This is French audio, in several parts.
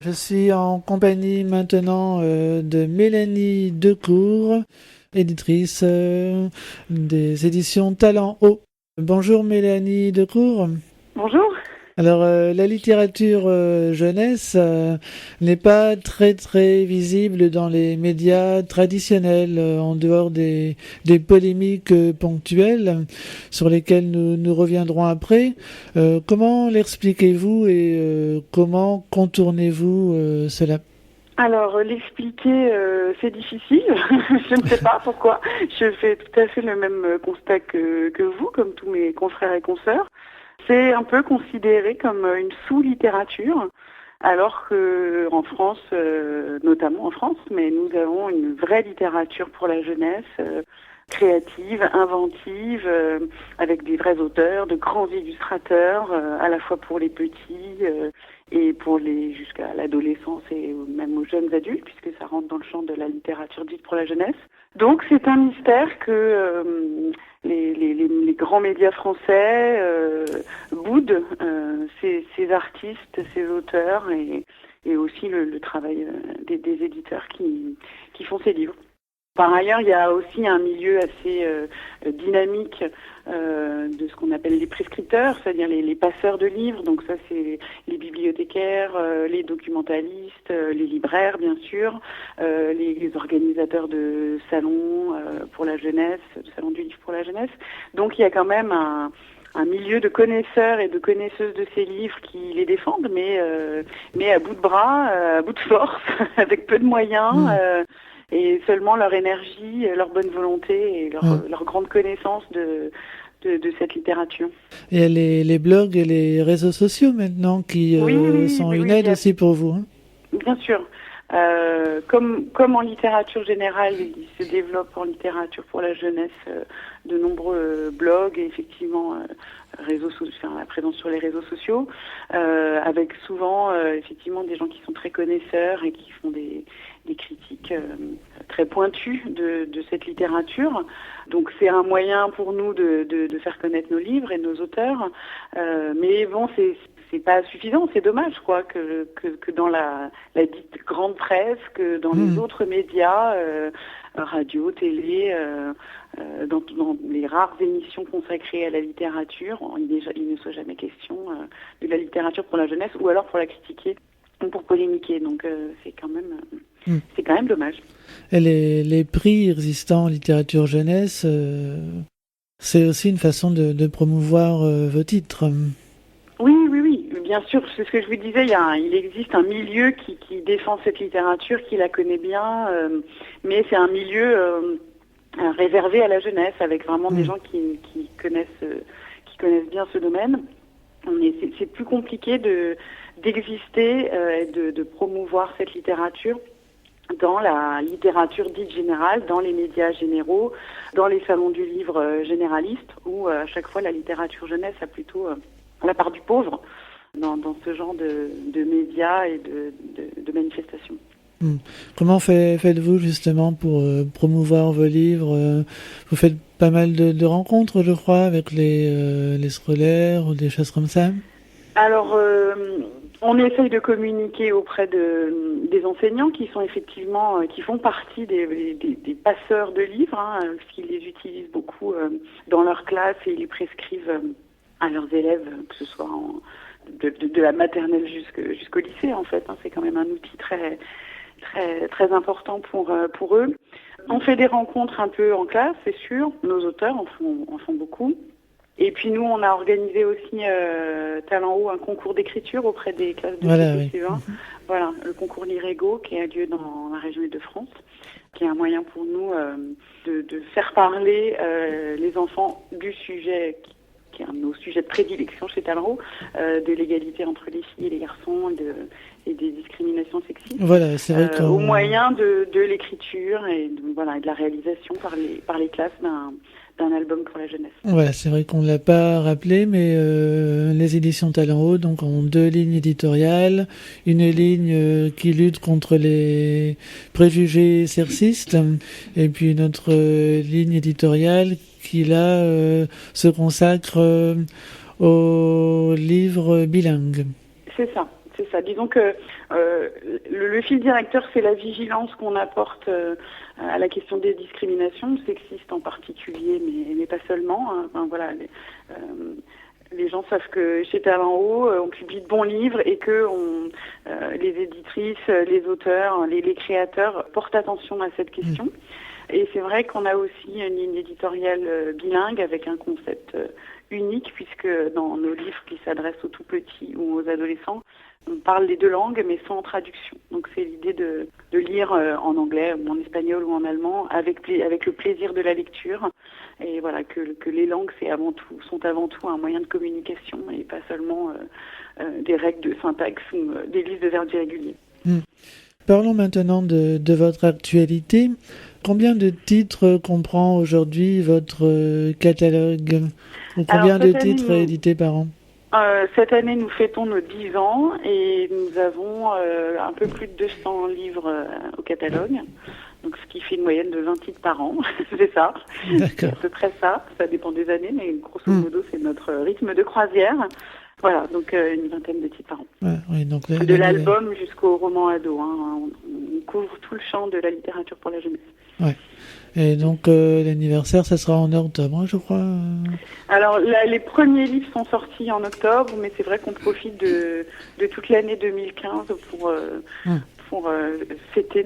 Je suis en compagnie maintenant de Mélanie Decour, éditrice des éditions Talent Haut. Bonjour Mélanie Decour. Bonjour. Alors la littérature jeunesse n'est pas très visible dans les médias traditionnels en dehors des polémiques ponctuelles sur lesquelles nous reviendrons après. Comment l'expliquez-vous et comment contournez-vous cela? Alors, l'expliquer, c'est difficile. Je ne sais pas pourquoi. Je fais tout à fait le même constat que vous, comme tous mes confrères et consoeurs. C'est un peu considéré comme une sous-littérature, alors que en France, notamment en France, mais nous avons une vraie littérature pour la jeunesse, créative, inventive, avec des vrais auteurs, de grands illustrateurs, à la fois pour les petits et pour les jusqu'à l'adolescence et même aux jeunes adultes, puisque ça rentre dans le champ de la littérature dite pour la jeunesse. Donc c'est un mystère que les grands médias français boudent ces artistes, ces auteurs et aussi le travail des éditeurs qui font ces livres. Par ailleurs, il y a aussi un milieu assez dynamique de ce qu'on appelle les prescripteurs, c'est-à-dire les passeurs de livres. Donc ça, c'est les bibliothécaires, les documentalistes, les libraires, bien sûr, les organisateurs de salons pour la jeunesse, de salons du livre pour la jeunesse. Donc il y a quand même un milieu de connaisseurs et de connaisseuses de ces livres qui les défendent, mais à bout de bras, à bout de force, avec peu de moyens. Et seulement leur énergie, leur bonne volonté et leur grande connaissance de cette littérature. Il y a les blogs et les réseaux sociaux maintenant qui sont une aide aussi pour vous. Hein. Bien sûr. Comme en littérature générale, il se développe en littérature pour la jeunesse de nombreux blogs et effectivement la présence sur les réseaux sociaux, avec souvent effectivement des gens qui sont très connaisseurs et qui font des critiques très pointues de cette littérature. Donc c'est un moyen pour nous de faire connaître nos livres et nos auteurs, mais bon, c'est pas suffisant, c'est dommage quoi que dans la dite grande presse, que dans les autres médias, radio, télé, dans les rares émissions consacrées à la littérature, il ne soit jamais question de la littérature pour la jeunesse ou alors pour la critiquer ou pour polémiquer. Donc c'est quand même dommage. Et les prix existants en littérature jeunesse, c'est aussi une façon de promouvoir vos titres. Oui, bien sûr, c'est ce que je vous disais, il existe un milieu qui défend cette littérature, qui la connaît bien, mais c'est un milieu réservé à la jeunesse, avec vraiment des gens qui connaissent bien ce domaine. C'est plus compliqué d'exister et de promouvoir cette littérature dans la littérature dite générale, dans les médias généraux, dans les salons du livre généraliste, où à chaque fois la littérature jeunesse a plutôt la part du pauvre dans ce genre de médias et de manifestations. Comment faites-vous justement pour promouvoir vos livres? Vous faites pas mal de rencontres, je crois, avec les scolaires ou des choses comme ça? Alors, on essaye de communiquer auprès des enseignants qui sont effectivement, qui font partie des passeurs de livres, hein, parce qu'ils les utilisent beaucoup dans leur classe et ils les prescrivent à leurs élèves, que ce soit de la maternelle jusqu'au lycée en fait. Hein, c'est quand même un outil très important pour eux. On fait des rencontres un peu en classe, c'est sûr. Nos auteurs en font beaucoup. Et puis nous, on a organisé aussi Talent Haut un concours d'écriture auprès des classes de CP1. Voilà, le concours Lirego qui a lieu dans la région Île-de-France, qui est un moyen pour nous de faire parler les enfants du sujet qui est un de nos sujets de prédilection chez Talent Haut, de l'égalité entre les filles et les garçons et des discriminations sexistes. Voilà, c'est vrai au moyen de l'écriture et de la réalisation par les classes d'un album pour la jeunesse. Voilà, c'est vrai qu'on ne l'a pas rappelé, mais les éditions Talent Haut donc, ont deux lignes éditoriales. Une ligne qui lutte contre les préjugés sexistes, et puis une autre ligne éditoriale qui, là, se consacre aux livres bilingues. C'est ça. c'est ça. Disons que le fil directeur, c'est la vigilance qu'on apporte à la question des discriminations, sexistes en particulier, mais pas seulement. Hein. Enfin, voilà, les gens savent que chez Talent Haut, on publie de bons livres et que les éditrices, les auteurs, les créateurs portent attention à cette question. Et c'est vrai qu'on a aussi une ligne éditoriale bilingue avec un concept unique, puisque dans nos livres qui s'adressent aux tout petits ou aux adolescents, on parle les deux langues mais sans traduction. Donc c'est l'idée de lire en anglais ou en espagnol ou en allemand avec le plaisir de la lecture. Et voilà, que les langues sont avant tout un moyen de communication et pas seulement des règles de syntaxe ou des listes de verbes irréguliers. Parlons maintenant de votre actualité. Combien de titres comprend aujourd'hui votre catalogue? Ou combien de titres édités par an? Cette année, nous fêtons nos 10 ans et nous avons un peu plus de 200 livres au catalogue. Donc, ce qui fait une moyenne de 20 titres par an. C'est ça. D'accord. C'est à peu près ça. Ça dépend des années, mais grosso modo, c'est notre rythme de croisière. Voilà, donc une vingtaine de titres par an. Ouais, oui, donc de l'album jusqu'au roman ado. Hein. On couvre tout le champ de la littérature pour la jeunesse. Ouais. Et donc l'anniversaire, ça sera en octobre, je crois. Alors les premiers livres sont sortis en octobre, mais c'est vrai qu'on profite de toute l'année 2015 pour fêter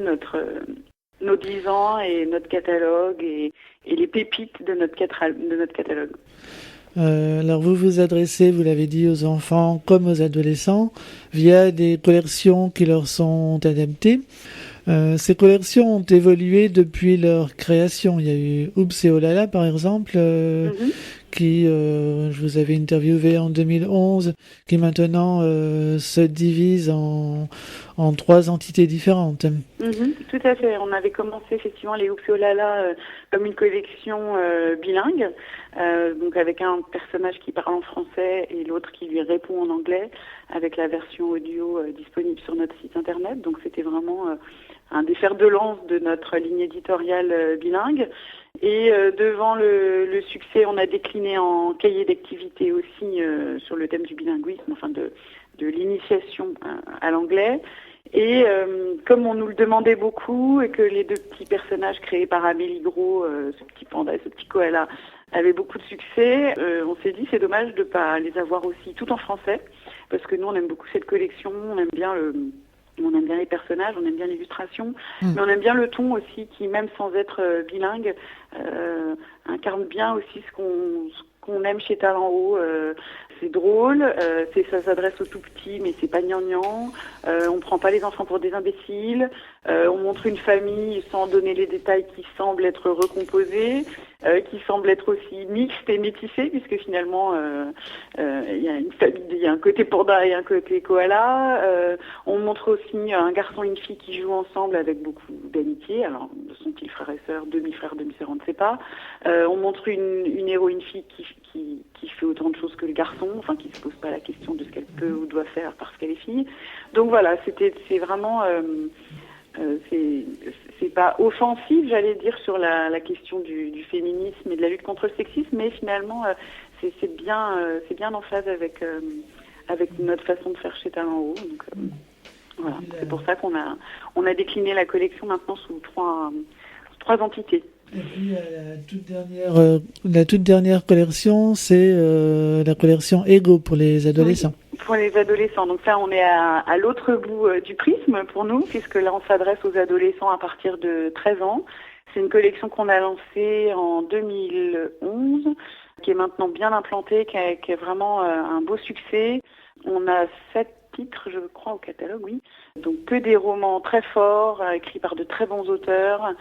nos 10 ans et notre catalogue et les pépites de notre catalogue. Alors vous vous adressez, vous l'avez dit, aux enfants comme aux adolescents via des collections qui leur sont adaptées. Ces collections ont évolué depuis leur création. Il y a eu Oups et Olala, par exemple, qui, je vous avais interviewé en 2011, qui maintenant se divise en 3 entités différentes. Tout à fait. On avait commencé effectivement les Oups et Olala comme une collection bilingue, donc avec un personnage qui parle en français et l'autre qui lui répond en anglais, avec la version audio disponible sur notre site internet. Donc c'était vraiment un des fers de lance de notre ligne éditoriale bilingue. Et devant le succès, on a décliné en cahier d'activité aussi sur le thème du bilinguisme, enfin de l'initiation à l'anglais. Et comme on nous le demandait beaucoup et que les 2 petits personnages créés par Amélie Gros, ce petit panda et ce petit koala, avaient beaucoup de succès, on s'est dit c'est dommage de pas les avoir aussi tout en français, parce que nous on aime beaucoup cette collection, on aime bien les personnages, on aime bien l'illustration, mais on aime bien le ton aussi qui, même sans être bilingue, incarne bien aussi ce qu'on aime chez Talent Haut. C'est drôle, ça s'adresse aux tout petits, mais c'est pas gnangnan. On prend pas les enfants pour des imbéciles. On montre une famille sans donner les détails qui semblent être recomposés, qui semblent être aussi mixtes et métissés, puisque finalement il y a une famille, il y a un côté panda et un côté koala. On montre aussi un garçon et une fille qui jouent ensemble avec beaucoup d'amitié. Alors sont-ils frères et sœurs, demi-frères, demi-sœurs, on ne sait pas. On montre une héroïne fille qui fait autant de choses que le garçon, enfin qui se pose pas la question de ce qu'elle peut ou doit faire parce qu'elle est fille. Donc voilà, c'est vraiment c'est pas offensif, j'allais dire, sur la question du féminisme et de la lutte contre le sexisme, mais finalement c'est bien en phase avec notre façon de faire chez Talent Haut. Donc voilà, c'est pour ça qu'on a décliné la collection maintenant sous trois entités. Et puis la toute dernière collection, c'est la collection Ego pour les adolescents. Oui, pour les adolescents. Donc là, on est à l'autre bout du prisme pour nous, puisque là, on s'adresse aux adolescents à partir de 13 ans. C'est une collection qu'on a lancée en 2011, qui est maintenant bien implantée, qui est vraiment un beau succès. On a 7 titres, je crois, au catalogue, oui. Donc que des romans très forts, écrits par de très bons auteurs,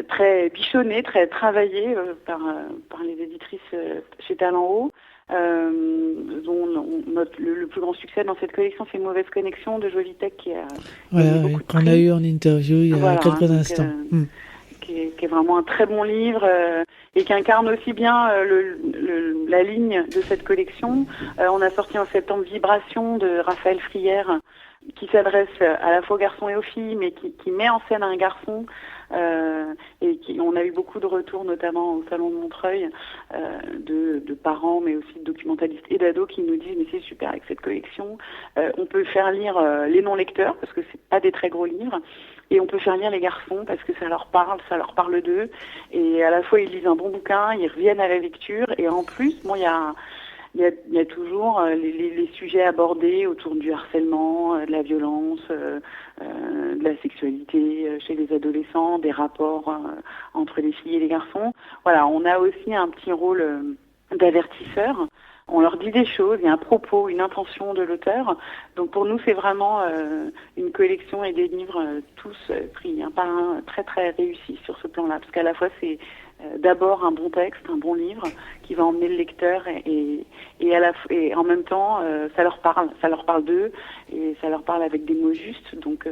très bichonnés, très travaillés par les éditrices chez Talent Haut. Dont le plus grand succès dans cette collection, c'est Mauvaise Connexion de Jolitech qu'on a eu en interview il y a quelques instants. Qui est vraiment un très bon livre et qui incarne aussi bien la ligne de cette collection. On a sorti en septembre Vibration de Raphaël Frière, qui s'adresse à la fois aux garçons et aux filles, mais qui met en scène un garçon. On a eu beaucoup de retours, notamment au Salon de Montreuil, de parents, mais aussi de documentalistes et d'ados qui nous disent mais c'est super avec cette collection. On peut faire lire les non-lecteurs, parce que c'est pas des très gros livres, et on peut faire lire les garçons parce que ça leur parle d'eux. Et à la fois ils lisent un bon bouquin, ils reviennent à la lecture, et en plus, bon, il y a toujours les sujets abordés autour du harcèlement, de la violence, de la sexualité chez les adolescents, des rapports entre les filles et les garçons. Voilà, on a aussi un petit rôle d'avertisseur. On leur dit des choses, il y a un propos, une intention de l'auteur. Donc pour nous, c'est vraiment une collection et des livres tous pris un par un, très très réussis sur ce plan-là. Parce qu'à la fois, c'est d'abord un bon texte, un bon livre qui va emmener le lecteur et en même temps, ça leur parle d'eux et ça leur parle avec des mots justes. Donc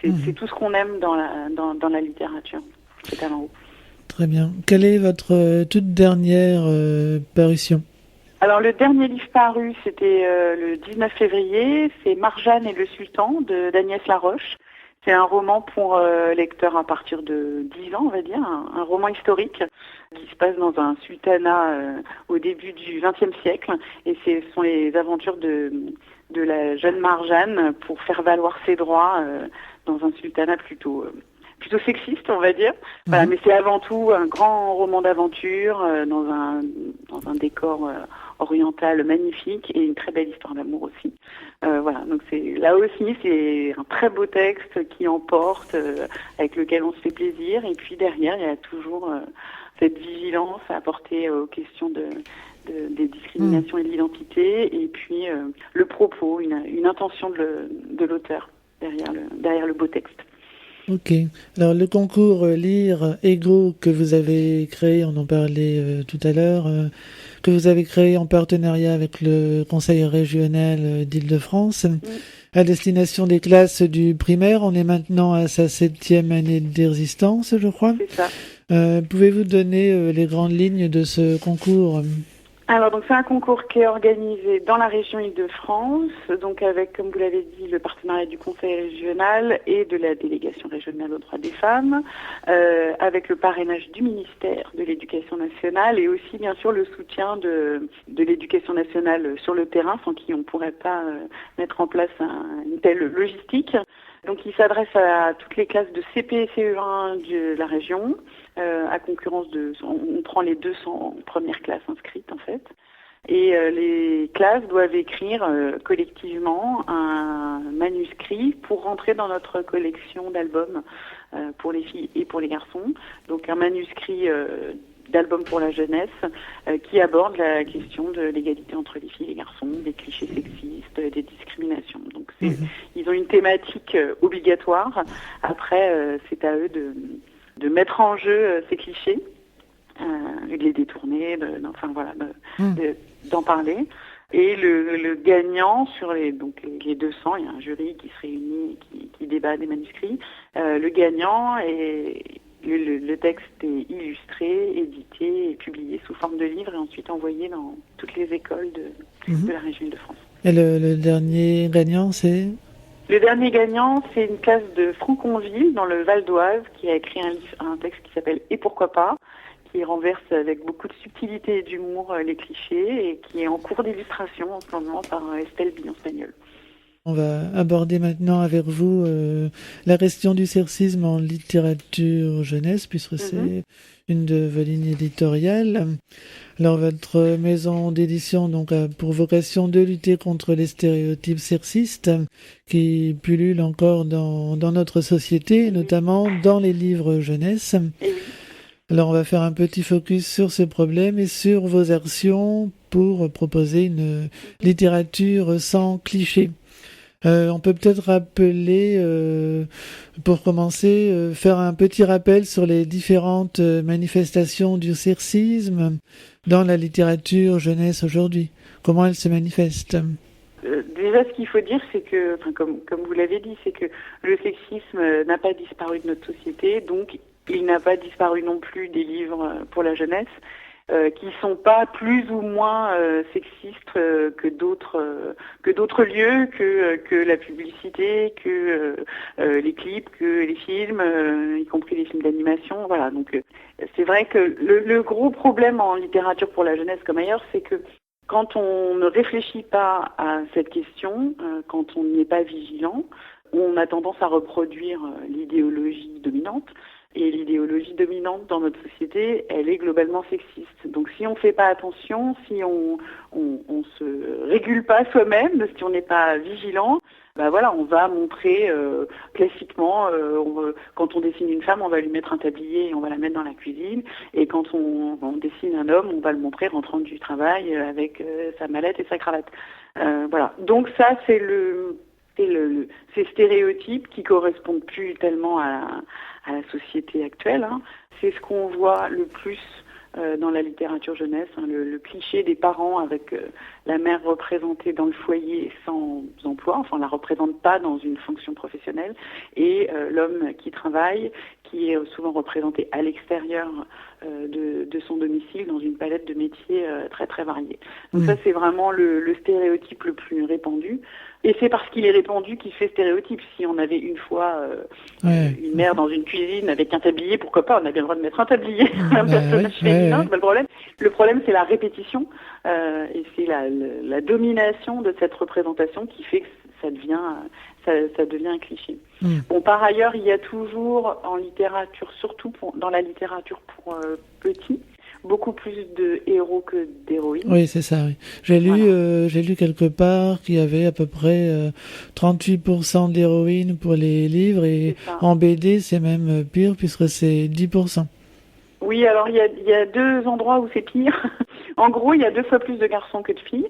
c'est tout ce qu'on aime dans la littérature. C'est Talent Haut. Très bien. Quelle est votre toute dernière parution ? Alors le dernier livre paru, c'était le 19 février, c'est Marjane et le Sultan d'Agnès Laroche. C'est un roman pour lecteurs à partir de 10 ans, on va dire, un roman historique qui se passe dans un sultanat au début du XXe siècle. Et ce sont les aventures de la jeune Marjane pour faire valoir ses droits dans un sultanat plutôt sexiste, on va dire. Voilà, mais c'est avant tout un grand roman d'aventure dans un décor oriental magnifique et une très belle histoire d'amour aussi. Voilà, donc là aussi c'est un très beau texte qui emporte, avec lequel on se fait plaisir. Et puis derrière, il y a toujours cette vigilance à apporter aux questions des discriminations et de l'identité, et puis le propos, une intention de l'auteur derrière le beau texte. Ok. Alors le concours Lire Égaux que vous avez créé, on en parlait tout à l'heure, que vous avez créé en partenariat avec le Conseil régional d'Île-de-France, à destination des classes du primaire. On est maintenant à sa 7e année d'existence, je crois. C'est ça. Pouvez-vous donner les grandes lignes de ce concours ? Alors, donc, c'est un concours qui est organisé dans la région Île-de-France, donc avec, comme vous l'avez dit, le partenariat du Conseil régional et de la délégation régionale aux droits des femmes, avec le parrainage du ministère de l'Éducation nationale et aussi, bien sûr, le soutien de l'Éducation nationale sur le terrain, sans qui on ne pourrait pas mettre en place une telle logistique. Donc, il s'adresse à toutes les classes de CP et CE1 de la région, à concurrence on prend les 200 premières classes inscrites, en fait. Et les classes doivent écrire collectivement un manuscrit pour rentrer dans notre collection d'albums pour les filles et pour les garçons. Donc, un manuscrit d'albums pour la jeunesse qui aborde la question de l'égalité entre les filles et les garçons, des clichés sexistes, des discriminations. Donc ils ont une thématique obligatoire. Après, c'est à eux de mettre en jeu ces clichés, de les détourner, d'en parler. Et le gagnant sur les 200, il y a un jury qui se réunit et qui débat des manuscrits. Le gagnant est le texte est illustré, édité et publié sous forme de livre et ensuite envoyé dans toutes les écoles de la région de France. Et le dernier gagnant, c'est ? Le dernier gagnant, c'est une classe de Franconville, dans le Val d'Oise, qui a écrit un texte qui s'appelle « Et pourquoi pas ?», qui renverse avec beaucoup de subtilité et d'humour les clichés et qui est en cours d'illustration en ce moment par Estelle Billon-Spagnol. On va aborder maintenant avec vous la question du sexisme en littérature jeunesse, puisque c'est une de vos lignes éditoriales. Alors, votre maison d'édition donc, a pour vocation de lutter contre les stéréotypes sexistes qui pullulent encore dans notre société, notamment dans les livres jeunesse. Alors, on va faire un petit focus sur ce problème et sur vos actions pour proposer une littérature sans clichés. On peut peut-être rappeler, pour commencer, faire un petit rappel sur les différentes manifestations du sexisme dans la littérature jeunesse aujourd'hui. Comment elles se manifestent ? Déjà, ce qu'il faut dire, c'est que, comme vous l'avez dit, c'est que le sexisme n'a pas disparu de notre société, donc il n'a pas disparu non plus des livres pour la jeunesse. qui sont pas plus ou moins sexistes que d'autres lieux, que la publicité, que les clips, que les films, y compris les films d'animation. Voilà. Donc c'est vrai que le gros problème en littérature pour la jeunesse comme ailleurs, c'est que quand on ne réfléchit pas à cette question, quand on n'y est pas vigilant, on a tendance à reproduire l'idéologie dominante. Et l'idéologie dominante dans notre société, elle est globalement sexiste. Donc si on ne fait pas attention, si on se régule pas soi-même, si on n'est pas vigilant, voilà, on va montrer classiquement, quand on dessine une femme, on va lui mettre un tablier et on va la mettre dans la cuisine. Et quand on dessine un homme, on va le montrer rentrant du travail avec sa mallette et sa cravate. Voilà. Donc ça, c'est ces stéréotypes qui correspondent plus tellement à la société actuelle. Hein. C'est ce qu'on voit le plus dans la littérature jeunesse, hein, le cliché des parents avec la mère représentée dans le foyer sans emploi, enfin on la représente pas dans une fonction professionnelle, et l'homme qui travaille, qui est souvent représenté à l'extérieur de son domicile dans une palette de métiers très très variés. Donc ça c'est vraiment le stéréotype le plus répandu. Et c'est parce qu'il est répandu qu'il fait stéréotype. Si on avait une fois une mère dans une cuisine avec un tablier, pourquoi pas, on a bien le droit de mettre un tablier, un personnage féminin, c'est pas le problème. Le problème, c'est la répétition et c'est la domination de cette représentation qui fait que ça devient un cliché. Bon, par ailleurs, il y a toujours en littérature, surtout dans la littérature pour petits, beaucoup plus de héros que d'héroïnes. Oui, c'est ça. Oui. J'ai lu quelque part qu'il y avait à peu près 38% d'héroïnes pour les livres et en BD c'est même pire puisque c'est 10%. Oui, alors il y a deux endroits où c'est pire. En gros, il y a 2 fois plus de garçons que de filles.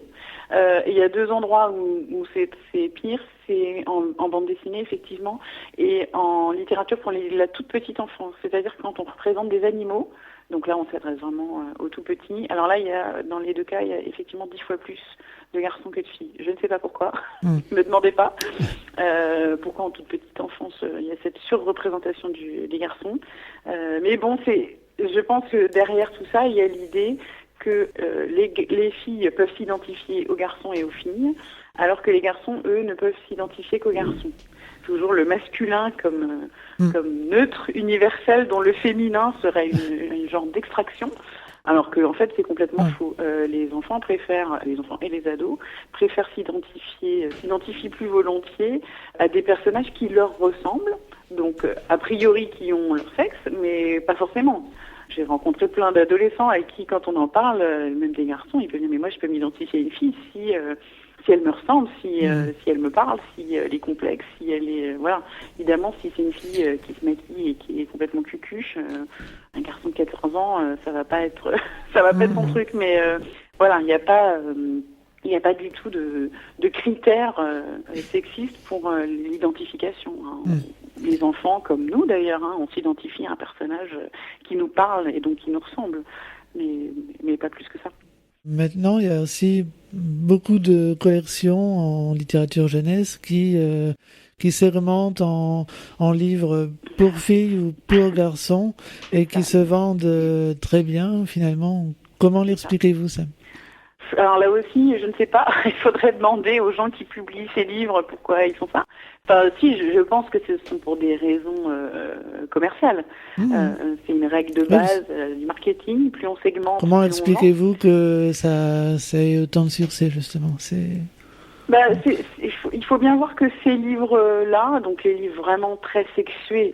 Il y a 2 endroits où c'est pire, c'est en bande dessinée effectivement et en littérature pour la toute petite enfance. C'est-à-dire quand on représente des animaux. Donc là, on s'adresse vraiment aux tout petits. Alors là, dans les 2 cas, il y a effectivement 10 fois plus de garçons que de filles. Je ne sais pas pourquoi. Ne me demandez pas pourquoi en toute petite enfance, il y a cette surreprésentation des garçons. Mais bon, je pense que derrière tout ça, il y a l'idée que les filles peuvent s'identifier aux garçons et aux filles, alors que les garçons, eux, ne peuvent s'identifier qu'aux garçons. Toujours le masculin comme neutre, universel, dont le féminin serait une genre d'extraction, alors que en fait c'est complètement faux. Les enfants et les ados préfèrent s'identifient plus volontiers à des personnages qui leur ressemblent, donc a priori qui ont leur sexe, mais pas forcément. J'ai rencontré plein d'adolescents avec qui, quand on en parle, même des garçons, ils peuvent dire mais moi je peux m'identifier à une fille si elle me ressemble, si elle me parle, si elle est complexe, si elle est voilà. Évidemment, si c'est une fille qui se maquille et qui est complètement cucuche, un garçon de 14 ans, ça va pas être son truc. Mais voilà, il n'y a pas du tout de critères sexistes pour l'identification. Hein. Les enfants, comme nous d'ailleurs, hein, on s'identifie à un personnage qui nous parle et donc qui nous ressemble, mais pas plus que ça. Maintenant, il y a aussi beaucoup de collections en littérature jeunesse qui segmentent en livres pour filles ou pour garçons et qui se vendent très bien finalement. Comment l'expliquez-vous ça ? Alors là aussi, je ne sais pas, il faudrait demander aux gens qui publient ces livres pourquoi ils font ça. Enfin, si, je pense que ce sont pour des raisons commerciales. C'est une règle de base du marketing, plus on segmente... Comment expliquez-vous que ça ait autant de succès, justement ? Il faut bien voir que ces livres-là, donc les livres vraiment très sexués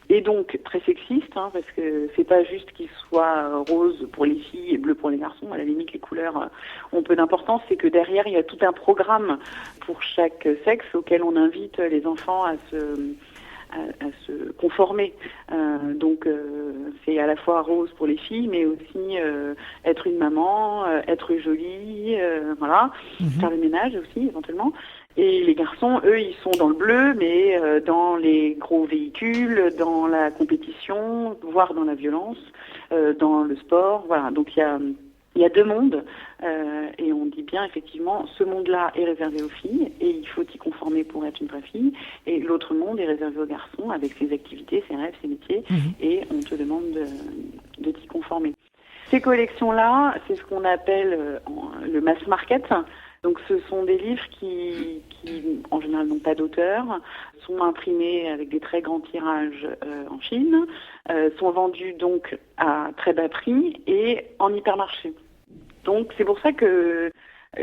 et donc très sexistes, hein, parce que c'est pas juste qu'ils soient roses pour les filles et bleus pour les garçons. À la limite, les couleurs ont peu d'importance. C'est que derrière, il y a tout un programme pour chaque sexe auquel on invite les enfants à se conformer. Donc c'est à la fois rose pour les filles, mais aussi être une maman, être jolie, voilà, faire le ménage aussi éventuellement. Et les garçons, eux, ils sont dans le bleu, mais dans les gros véhicules, dans la compétition, voire dans la violence, dans le sport. Voilà. Donc il y a 2 mondes, et on dit bien effectivement, ce monde-là est réservé aux filles, et il faut y conformer pour être une vraie fille, et l'autre monde est réservé aux garçons, avec ses activités, ses rêves, ses métiers, et on te demande de t'y conformer. Ces collections-là, c'est ce qu'on appelle le mass market. Donc ce sont des livres qui en général n'ont pas d'auteur, sont imprimés avec des très grands tirages en Chine, sont vendus donc à très bas prix et en hypermarché. Donc c'est pour ça que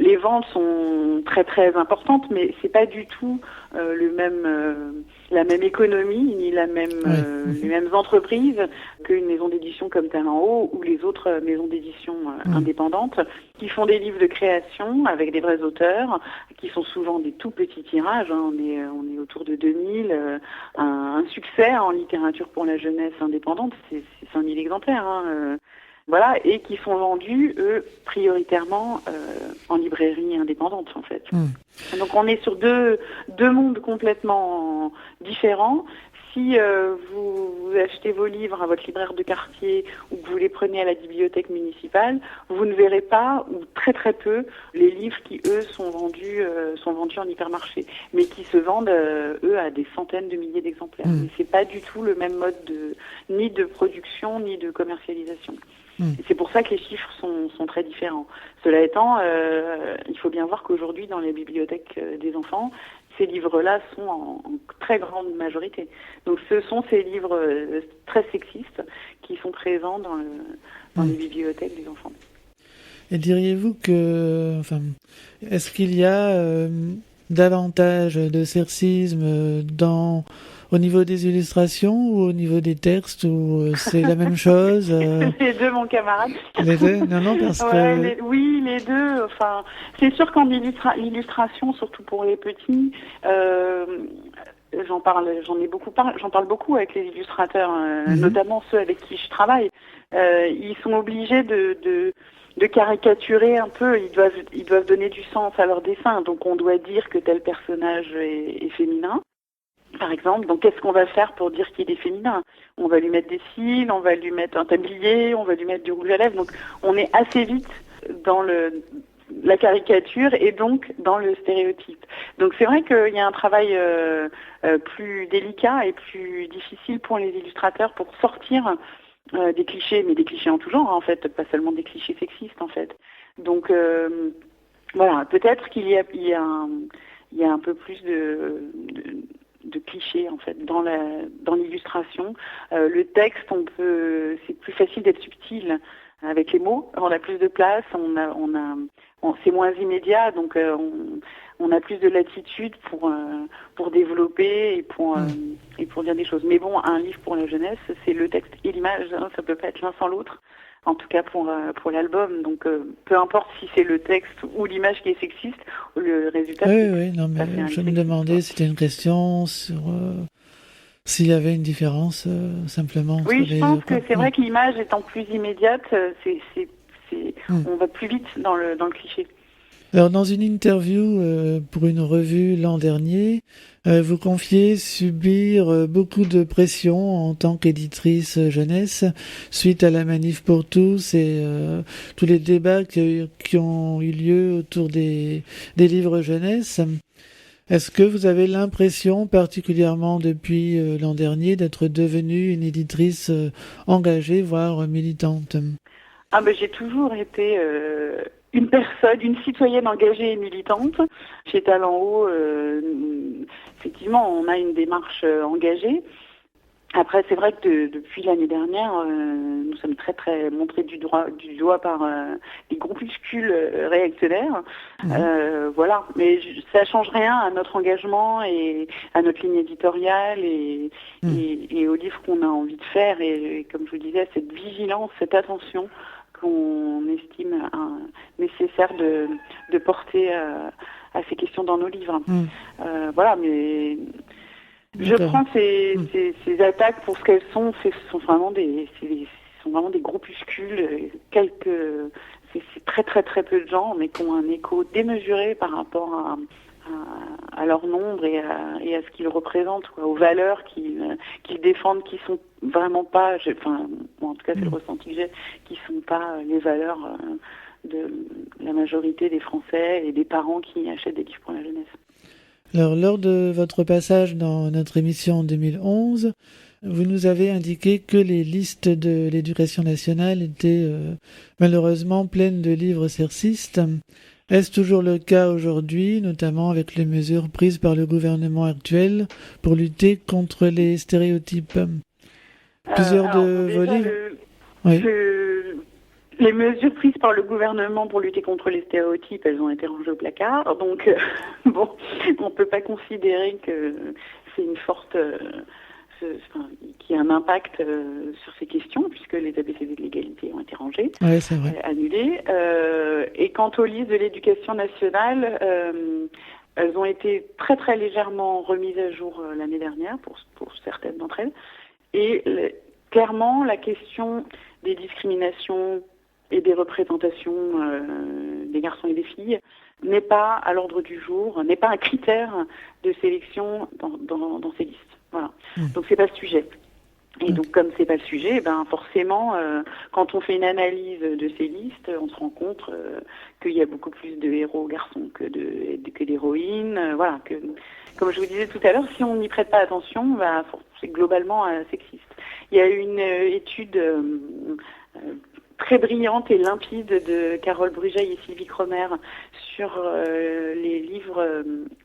les ventes sont très très importantes, mais c'est pas du tout la même économie ni les mêmes entreprises qu'une maison d'édition comme Talent-Haut ou les autres maisons d'édition indépendantes qui font des livres de création avec des vrais auteurs, qui sont souvent des tout petits tirages. On est autour de 2000. Un succès en littérature pour la jeunesse indépendante, c'est 5000 exemplaires. Voilà, et qui sont vendus, eux, prioritairement en librairie indépendante, en fait. Donc on est sur deux mondes complètement différents. Si vous achetez vos livres à votre libraire de quartier ou que vous les prenez à la bibliothèque municipale, vous ne verrez pas, ou très très peu, les livres qui, eux, sont vendus en hypermarché, mais qui se vendent, eux, à des centaines de milliers d'exemplaires. Et c'est pas du tout le même mode ni de production, ni de commercialisation. Et c'est pour ça que les chiffres sont très différents. Cela étant, il faut bien voir qu'aujourd'hui, dans les bibliothèques des enfants, ces livres-là sont en très grande majorité. Donc ce sont ces livres très sexistes qui sont présents dans les bibliothèques des enfants. Et diriez-vous est-ce qu'il y a davantage de sexisme au niveau des illustrations ou au niveau des textes, ou c'est la même chose Les deux, mon camarade. Les deux? Non, parce que... Oui, les deux. Enfin, c'est sûr qu'en l'illustration, surtout pour les petits, j'en parle beaucoup avec les illustrateurs, notamment ceux avec qui je travaille. Ils sont obligés de caricaturer un peu. Ils doivent donner du sens à leur dessin. Donc, on doit dire que tel personnage est féminin, par exemple. Donc, qu'est-ce qu'on va faire pour dire qu'il est féminin? On va lui mettre des cils, on va lui mettre un tablier, on va lui mettre du rouge à lèvres. Donc, on est assez vite dans la caricature et donc dans le stéréotype. Donc, c'est vrai qu'il y a un travail plus délicat et plus difficile pour les illustrateurs pour sortir des clichés, mais des clichés en tout genre, en fait, pas seulement des clichés sexistes, en fait. Donc, voilà, peut-être qu'il y a un peu plus de clichés, en fait, dans l'illustration. Le texte, c'est plus facile d'être subtil avec les mots. On a plus de place, c'est moins immédiat, donc on a plus de latitude pour développer et pour dire des choses. Mais bon, un livre pour la jeunesse, c'est le texte et l'image, ça peut pas être l'un sans l'autre. En tout cas pour l'album. Donc peu importe si c'est le texte ou l'image qui est sexiste, le résultat. Oui, non, mais je me demandais, c'était une question sur s'il y avait une différence simplement. Oui, je pense que c'est vrai que l'image étant plus immédiate, on va plus vite dans le cliché. Alors, dans une interview pour une revue l'an dernier, vous confiez subir beaucoup de pression en tant qu'éditrice jeunesse suite à la Manif pour tous et tous les débats qui ont eu lieu autour des livres jeunesse. Est-ce que vous avez l'impression, particulièrement depuis l'an dernier, d'être devenue une éditrice engagée, voire militante? J'ai toujours été une citoyenne engagée et militante. Chez Talent-Haut, effectivement, on a une démarche engagée. Après, c'est vrai que depuis l'année dernière, nous sommes très très montrés du doigt par les groupuscules réactionnaires. Voilà, mais ça change rien à notre engagement et à notre ligne éditoriale et aux livres qu'on a envie de faire. Et comme je vous disais, cette vigilance, cette attention qu'on estime nécessaire de porter à ces questions dans nos livres. Voilà, mais je prends ces attaques pour ce qu'elles sont. Ce sont vraiment des groupuscules. C'est très très très peu de gens, mais qui ont un écho démesuré par rapport à leur nombre et à ce qu'ils représentent, quoi, aux valeurs qu'ils défendent, qui sont vraiment pas, en tout cas c'est le ressenti que j'ai, qui sont pas les valeurs de la majorité des Français et des parents qui achètent des livres pour la jeunesse. Alors, lors de votre passage dans notre émission en 2011, Vous nous avez indiqué que les listes de l'éducation nationale étaient malheureusement pleines de livres sexistes. Est-ce toujours le cas aujourd'hui, notamment avec les mesures prises par le gouvernement actuel pour lutter contre les stéréotypes? Plusieurs de vos livres. Oui. Les mesures prises par le gouvernement pour lutter contre les stéréotypes, elles ont été rangées au placard. Donc, bon, on ne peut pas considérer que c'est une forte... qui a un impact sur ces questions, puisque les ABCD de l'égalité ont été rangés, c'est vrai. Annulés. Et quant aux listes de l'éducation nationale, elles ont été très très légèrement remises à jour l'année dernière pour certaines d'entre elles. Et clairement, la question des discriminations et des représentations des garçons et des filles n'est pas à l'ordre du jour, n'est pas un critère de sélection dans ces listes. Voilà. Donc c'est pas le sujet. Et donc comme c'est pas le sujet, forcément, quand on fait une analyse de ces listes, on se rend compte qu'il y a beaucoup plus de héros garçons que d'héroïnes. Voilà. Comme je vous disais tout à l'heure, si on n'y prête pas attention, c'est globalement sexiste. Il y a une étude très brillante et limpide de Carole Brugeil et Sylvie Cromer sur les livres,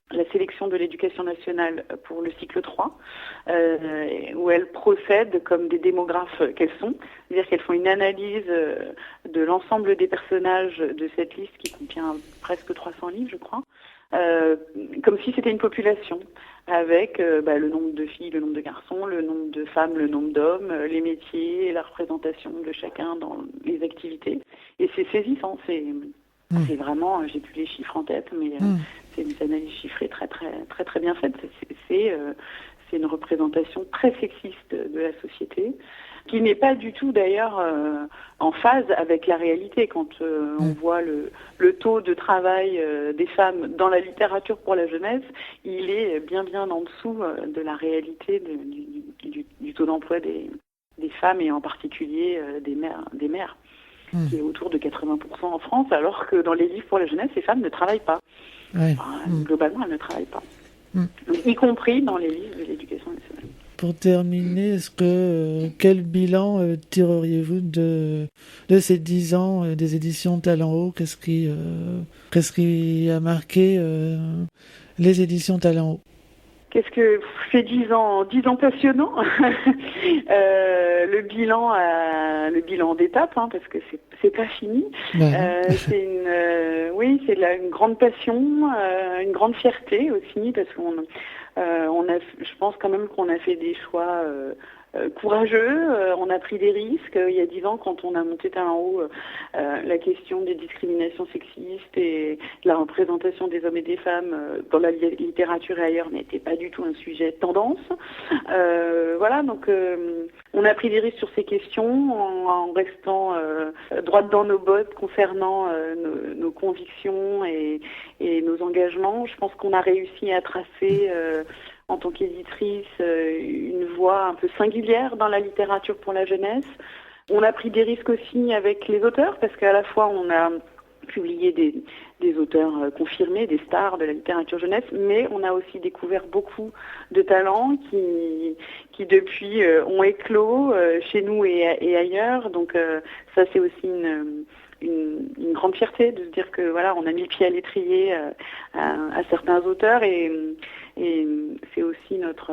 la sélection de l'éducation nationale pour le cycle 3, où elles procèdent comme des démographes qu'elles sont, c'est-à-dire qu'elles font une analyse de l'ensemble des personnages de cette liste qui contient presque 300 livres, je crois, comme si c'était une population, avec le nombre de filles, le nombre de garçons, le nombre de femmes, le nombre d'hommes, les métiers, la représentation de chacun dans les activités. Et c'est saisissant, c'est vraiment, j'ai plus les chiffres en tête, mais c'est une analyse chiffrée très très très très bien faite. C'est une représentation très sexiste de la société, qui n'est pas du tout d'ailleurs en phase avec la réalité. Quand on voit le taux de travail des femmes dans la littérature pour la jeunesse, il est bien en dessous de la réalité du taux d'emploi des femmes, et en particulier des mères, qui est autour de 80% en France, alors que dans les livres pour la jeunesse, ces femmes ne travaillent pas. Globalement, elles ne travaillent pas. Y compris dans les livres de l'éducation nationale. Pour terminer, quel bilan tireriez-vous de ces 10 ans des éditions Talent Haut? Qu'est-ce qui a marqué les éditions Talent Haut? Qu'est-ce que c'est 10 ans passionnants. Le bilan d'étape, parce que c'est pas fini. C'est une grande passion, une grande fierté aussi, parce qu'on je pense quand même qu'on a fait des choix courageux, on a pris des risques. Il y a 10 ans, quand on a monté Talent Haut, la question des discriminations sexistes et de la représentation des hommes et des femmes dans la littérature et ailleurs n'était pas du tout un sujet de tendance. Donc on a pris des risques sur ces questions en restant droite dans nos bottes concernant nos convictions et nos engagements. Je pense qu'on a réussi à tracer en tant qu'éditrice, une voie un peu singulière dans la littérature pour la jeunesse. On a pris des risques aussi avec les auteurs, parce qu'à la fois on a publié des auteurs confirmés, des stars de la littérature jeunesse, mais on a aussi découvert beaucoup de talents qui depuis ont éclos chez nous et ailleurs. Donc ça, c'est aussi une grande fierté de se dire que on a mis le pied à l'étrier à certains auteurs, et c'est aussi notre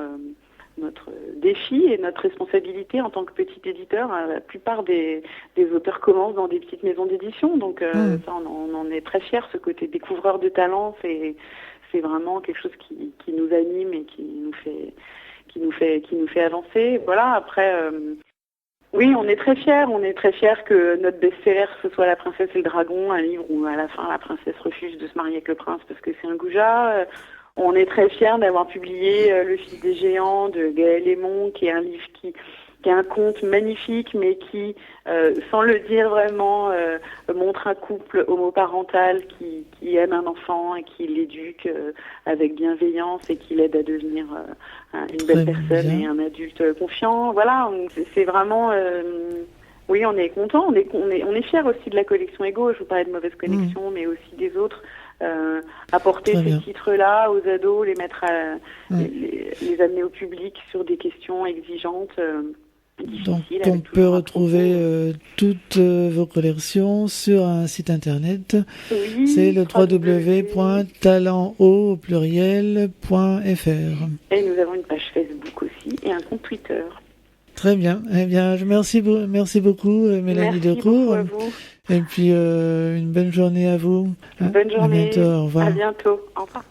défi et notre responsabilité en tant que petit éditeur. La plupart des auteurs commencent dans des petites maisons d'édition, donc ça, on en est très fiers. Ce côté découvreur de talent, c'est vraiment quelque chose qui nous anime et qui nous fait avancer. Après. Oui, on est très fiers. On est très fiers que notre best-seller, ce soit La Princesse et le Dragon, un livre où à la fin la princesse refuse de se marier avec le prince parce que c'est un goujat. On est très fiers d'avoir publié Le Fils des géants de Gaël Aymon, qui est un livre qui est un conte magnifique, mais qui, sans le dire vraiment, montre un couple homoparental qui aime un enfant et qui l'éduque avec bienveillance et qui l'aide à devenir une belle personne et un adulte confiant. C'est vraiment... oui, on est content, on est fiers aussi de la collection Ego. Je vous parlais de Mauvaise Connexion, mais aussi des autres. Apporter ces titres-là aux ados, les mettre les amener au public sur des questions exigeantes, Donc, difficiles. on avec peut toujours un retrouver propos. toutes vos collections sur un site internet. Oui, C'est le www. www.talenthaut.fr. Et nous avons une page Facebook aussi et un compte Twitter. Très bien. Eh bien, merci beaucoup, Mélanie Merci beaucoup Decour. à vous. Et puis, une bonne journée à vous. Bonne À journée. bientôt. Au revoir. À bientôt. Au revoir.